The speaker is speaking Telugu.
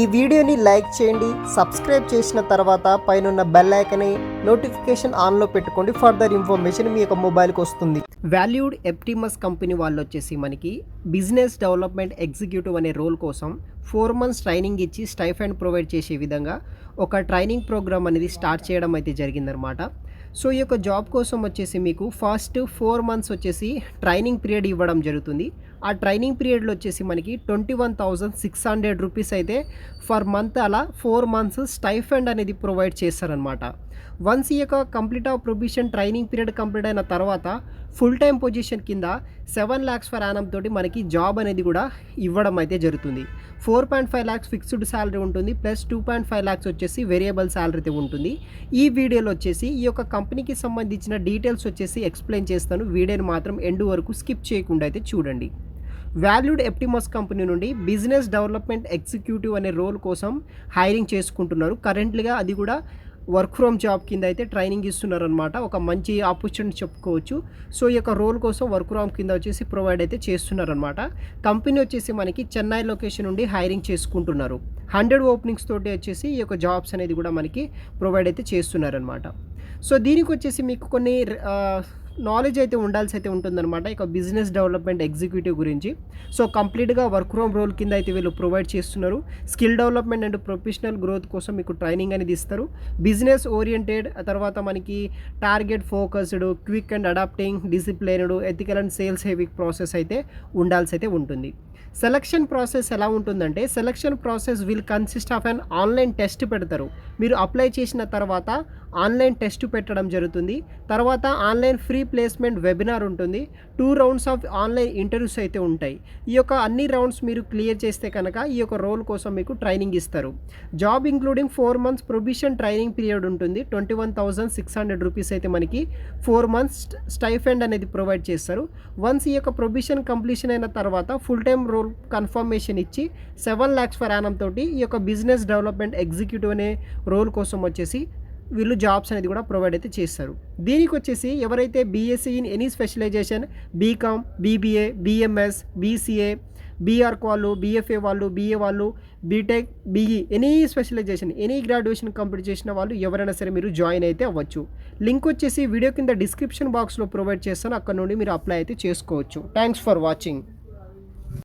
ఈ వీడియోని లైక్ చేయండి, సబ్స్క్రైబ్ చేసిన తర్వాత పైన బెల్ ఐకాన్ని నోటిఫికేషన్ ఆన్లో పెట్టుకోండి. ఫర్దర్ ఇన్ఫర్మేషన్ మీ యొక్క మొబైల్కి వస్తుంది. వాల్యూడ్ ఎప్టిమస్ కంపెనీ వాళ్ళు వచ్చేసి మనకి బిజినెస్ డెవలప్మెంట్ ఎగ్జిక్యూటివ్ అనే రోల్ కోసం 4 months ట్రైనింగ్ ఇచ్చి స్టైఫండ్ ప్రొవైడ్ చేసే విధంగా ఒక ట్రైనింగ్ ప్రోగ్రామ్ అనేది స్టార్ట్ చేయడం అయితే జరిగిందనమాట. సో ఈ యొక్క జాబ్ కోసం వచ్చేసి మీకు ఫస్ట్ 4 months వచ్చేసి ట్రైనింగ్ పీరియడ్ ఇవ్వడం జరుగుతుంది. ఆ ట్రైనింగ్ పీరియడ్లో వచ్చేసి మనకి 21,600 రూపీస్ అయితే ఫర్ మంత్ అలా 4 months స్టైఫండ్ అనేది ప్రొవైడ్ చేస్తారనమాట. వన్స్ ఈ యొక్క complete of prohibition training period complete అయిన తర్వాత ఫుల్ టైం పొజిషన్ కింద 7 lakhs per annum తోటి మనకి జాబ్ అనేది కూడా ఇవ్వడం అయితే జరుగుతుంది. 4.5 lakhs ఫిక్స్డ్ శాలరీ ఉంటుంది, ప్లస్ 2.5 lakhs వచ్చేసి వేరియబుల్ శాలరీ అయితే ఉంటుంది. ఈ వీడియోలో వచ్చేసి ఈ యొక్క కంపెనీకి సంబంధించిన డీటెయిల్స్ వచ్చేసి ఎక్స్ప్లెయిన్ చేస్తాను. వీడియోని మాత్రం ఎండ్ వరకు స్కిప్ చేయకుండా అయితే చూడండి. వాల్యూడ్ ఎప్టిమస్ కంపెనీ నుండి బిజినెస్ డెవలప్మెంట్ ఎగ్జిక్యూటివ్ అనే రోల్ కోసం హైరింగ్ చేసుకుంటున్నారు. కరెంట్లీగా అది కూడా వర్క్ ఫ్రమ్ జాబ్ కింద అయితే ట్రైనింగ్ ఇస్తున్నారు అనమాట. ఒక మంచి ఆపర్చునిటీ చెప్పుకోవచ్చు. సో ఈ యొక్క రోల్ కోసం వర్క్ ఫ్రమ్ కింద వచ్చేసి ప్రొవైడ్ అయితే చేస్తున్నారనమాట. కంపెనీ వచ్చేసి మనకి చెన్నై లొకేషన్ నుండి హైరింగ్ చేసుకుంటున్నారు. 100 openings తోటి వచ్చేసి ఈ యొక్క జాబ్స్ అనేది కూడా మనకి ప్రొవైడ్ అయితే చేస్తున్నారనమాట. సో దీనికి వచ్చేసి మీకు కొన్ని నాలెడ్జ్ అయితే ఉండాల్సి అయితే ఉంటుందన్నమాట ఇక బిజినెస్ డెవలప్మెంట్ ఎగ్జిక్యూటివ్ గురించి. సో కంప్లీట్గా వర్క్ ఫ్రమ్ రోల్ కింద అయితే వీళ్ళు ప్రొవైడ్ చేస్తున్నారు. Skill development and professional growth కోసం మీకు ట్రైనింగ్ అనేది ఇస్తారు. బిజినెస్ ఓరియంటెడ్, తర్వాత మనకి target focused, quick and adapting, disciplined, ethical and sales heavy process అయితే ఉండాల్సి అయితే ఉంటుంది. సెలక్షన్ ప్రాసెస్ ఎలా ఉంటుందంటే, selection process will consist of an online test పెడతారు. మీరు అప్లై చేసిన తర్వాత ఆన్లైన్ టెస్ట్ పెట్టడం జరుగుతుంది. తర్వాత ఆన్లైన్ ఫ్రీ ప్లేస్మెంట్ వెబినార్ ఉంటుంది. 2 rounds ఆఫ్ ఆన్లైన్ ఇంటర్వ్యూస్ అయితే ఉంటాయి. ఈ యొక్క అన్ని రౌండ్స్ మీరు క్లియర్ చేస్తే కనుక ఈ యొక్క రోల్ కోసం మీకు ట్రైనింగ్ ఇస్తారు. Job including 4 months prohibition training period ఉంటుంది. 21,600 రూపీస్ అయితే మనకి 4 months స్టైఫండ్ అనేది ప్రొవైడ్ చేస్తారు. వన్స్ ఈ యొక్క ప్రొబిషన్ కంప్లీషన్ అయిన తర్వాత ఫుల్ టైం రోల్ కన్ఫర్మేషన్ ఇచ్చి 7 lakhs per annum తోటి ఈ యొక్క బిజినెస్ డెవలప్మెంట్ ఎగ్జిక్యూటివ్ అనే రోల్ కోసం వచ్చేసి వీళ్ళు జాబ్స్ అనేది కూడా ప్రొవైడ్ అయితే చేస్తారు. దీనికి వచ్చేసి ఎవరైతే BSc in any specialisation, BCom, BBA, BMS, BCA, BArch వాళ్ళు, బీఎఫ్ఏ వాళ్ళు, బీఏ వాళ్ళు, BTech, BE, any specialisation, any graduation complete చేసిన వాళ్ళు ఎవరైనా సరే మీరు జాయిన్ అయితే అవ్వచ్చు. లింక్ వచ్చేసి వీడియో కింద డిస్క్రిప్షన్ బాక్స్లో ప్రొవైడ్ చేస్తాను. అక్కడ నుండి మీరు అప్లై అయితే చేసుకోవచ్చు. Thanks for watching.